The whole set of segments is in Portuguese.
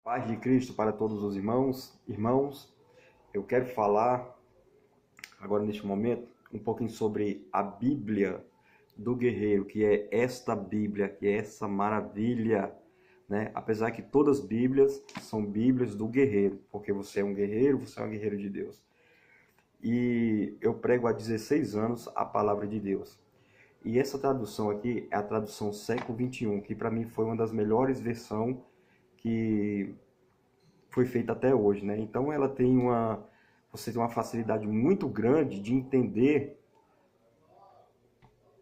Paz de Cristo para todos os irmãos. Irmãos, eu quero falar agora neste momento um pouquinho sobre a Bíblia do guerreiro, que é esta Bíblia, que é essa maravilha, né? Apesar que todas as Bíblias são Bíblias do guerreiro, porque você é um guerreiro, você é um guerreiro de Deus. E eu prego há 16 anos a palavra de Deus. E essa tradução aqui é a tradução século XXI, que para mim foi uma das melhores versões que foi feita até hoje, né? Então ela tem você tem uma facilidade muito grande de entender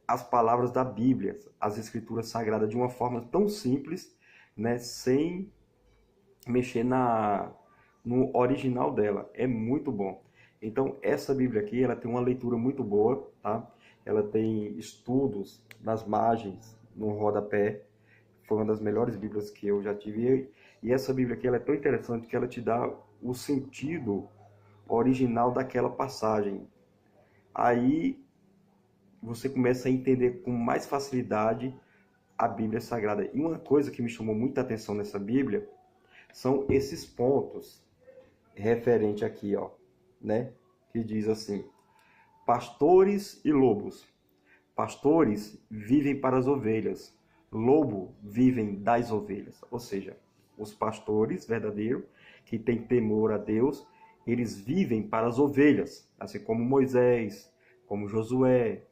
as palavras da Bíblia, as escrituras sagradas de uma forma tão simples, né? Sem mexer no original dela. É muito bom. Então essa Bíblia aqui, ela tem uma leitura muito boa, tá? Ela tem estudos nas margens, no rodapé. Foi uma das melhores Bíblias que eu já tive. E essa Bíblia aqui ela é tão interessante que ela te dá o sentido original daquela passagem. Aí você começa a entender com mais facilidade a Bíblia Sagrada. E uma coisa que me chamou muita atenção nessa Bíblia são esses pontos referente aqui, ó, né? Que diz assim: pastores e lobos. Pastores vivem para as ovelhas, lobo vivem das ovelhas. Ou seja, os pastores verdadeiros, que têm temor a Deus, eles vivem para as ovelhas, assim como Moisés, como Josué,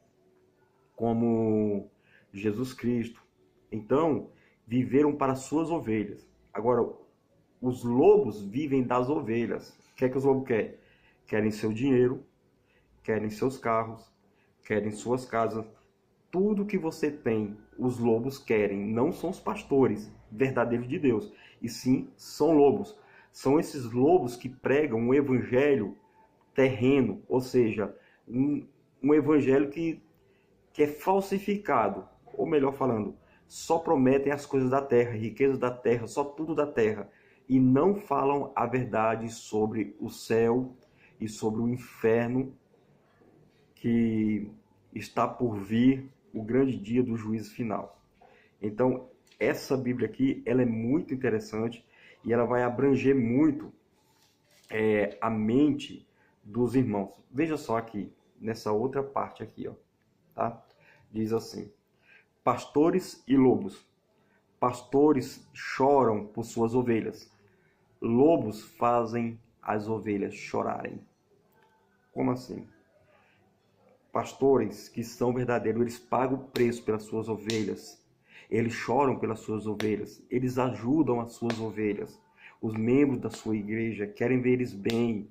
como Jesus Cristo. Então, viveram para as suas ovelhas. Agora, os lobos vivem das ovelhas. O que é que os lobos querem? Querem seu dinheiro, querem seus carros, querem suas casas. Tudo que você tem, os lobos querem. Não são os pastores verdadeiros de Deus, e sim são lobos. São esses lobos que pregam um evangelho terreno, ou seja, um evangelho que é falsificado, ou melhor falando, só prometem as coisas da terra, riquezas da terra, só tudo da terra, e não falam a verdade sobre o céu e sobre o inferno que está por vir, o grande dia do juízo final. Então, essa Bíblia aqui, ela é muito interessante e ela vai abranger muito a mente dos irmãos. Veja só aqui, nessa outra parte aqui, ó, tá? Diz assim: pastores e lobos. Pastores choram por suas ovelhas. Lobos fazem as ovelhas chorarem. Como assim? Pastores que são verdadeiros, eles pagam o preço pelas suas ovelhas. Eles choram pelas suas ovelhas. Eles ajudam as suas ovelhas. Os membros da sua igreja querem ver eles bem,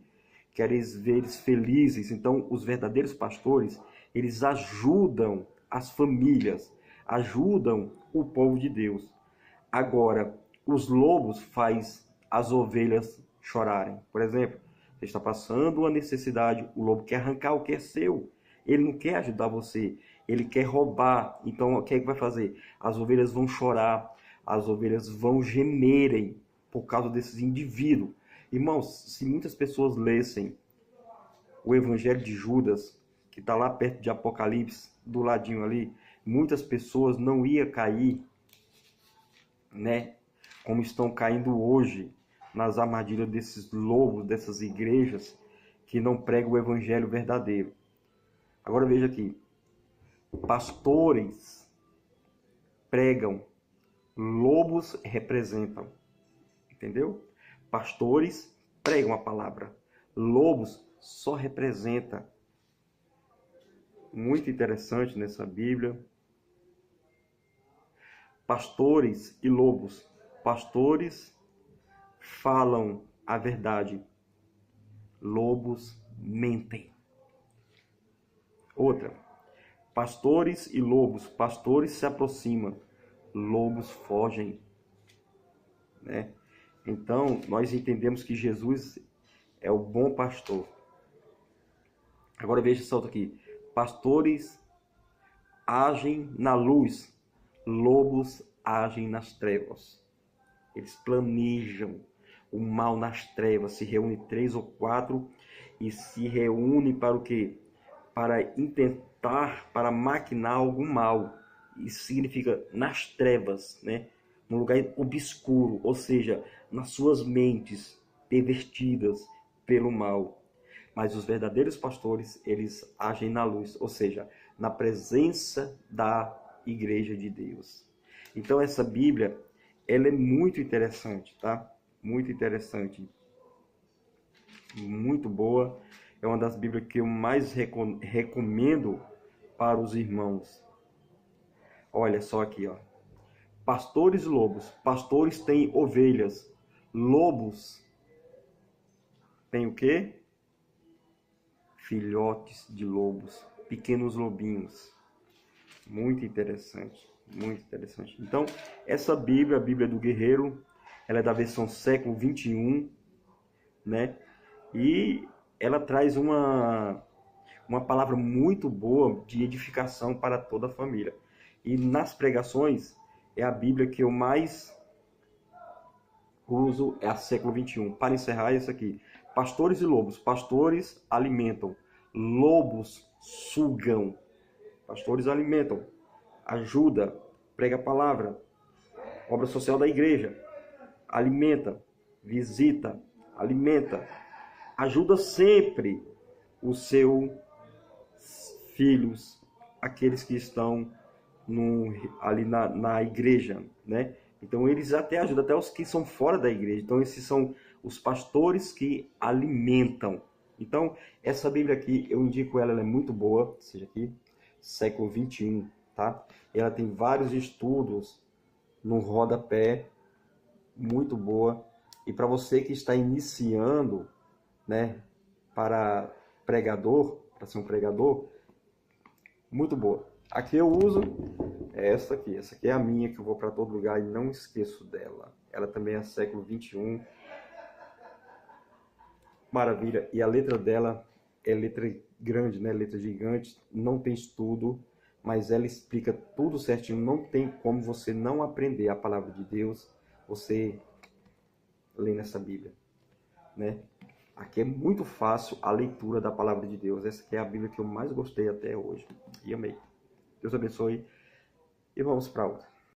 querem ver eles felizes. Então, os verdadeiros pastores, eles ajudam as famílias, ajudam o povo de Deus. Agora, os lobos fazem as ovelhas chorarem. Por exemplo, você está passando uma necessidade, o lobo quer arrancar o que é seu. Ele não quer ajudar você, ele quer roubar. Então, o que é que vai fazer? As ovelhas vão chorar, as ovelhas vão gemerem por causa desses indivíduos. Irmãos, se muitas pessoas lessem o Evangelho de Judas, que está lá perto de Apocalipse, do ladinho ali, muitas pessoas não iam cair, né, como estão caindo hoje nas armadilhas desses lobos, dessas igrejas que não pregam o Evangelho verdadeiro. Agora veja aqui, pastores pregam, lobos representam, entendeu? Pastores pregam a palavra, lobos só representa. Muito interessante nessa Bíblia. Pastores e lobos. Pastores falam a verdade, lobos mentem. Outra, pastores e lobos. Pastores se aproximam, lobos fogem, né? Então, nós entendemos que Jesus é o bom pastor. Agora veja esse outro aqui. Pastores agem na luz, lobos agem nas trevas. Eles planejam o mal nas trevas. Se reúnem 3 ou 4 e se reúnem para o quê? Para intentar, para maquinar algum mal. Isso significa nas trevas, né? num lugar obscuro, ou seja, nas suas mentes pervertidas pelo mal. Mas os verdadeiros pastores, eles agem na luz, ou seja, na presença da igreja de Deus. Então essa Bíblia, ela é muito interessante, tá? Muito interessante, muito boa. É uma das Bíblias que eu mais recomendo para os irmãos. Olha só aqui, ó. Pastores e lobos. Pastores têm ovelhas. Lobos têm o quê? Filhotes de lobos, pequenos lobinhos. Muito interessante, muito interessante. Então, essa Bíblia, a Bíblia do Guerreiro, ela é da versão século 21, né? E ela traz uma palavra muito boa de edificação para toda a família. E nas pregações, é a Bíblia que eu mais uso, é a século 21. Para encerrar isso aqui, pastores e lobos. Pastores alimentam, lobos sugam. Pastores alimentam, ajuda, prega a palavra, obra social da igreja, alimenta, visita, alimenta, ajuda sempre os seus filhos, aqueles que estão ali na igreja, né? Então eles até ajudam até os que são fora da igreja. Então esses são os pastores que alimentam. Então essa Bíblia aqui, eu indico ela é muito boa, seja aqui, século 21, tá? Ela tem vários estudos no rodapé, muito boa. E para você que está iniciando, né, para pregador, para ser um pregador, muito boa. Aqui eu uso essa aqui é a minha que eu vou para todo lugar e não esqueço dela. Ela também é século 21. Maravilha. E a letra dela é letra grande, né? Letra gigante, não tem estudo, mas ela explica tudo certinho. Não tem como você não aprender a palavra de Deus, você lê nessa Bíblia, né? Aqui é muito fácil a leitura da palavra de Deus. Essa aqui é a Bíblia que eu mais gostei até hoje e amei. Deus abençoe e vamos para outra.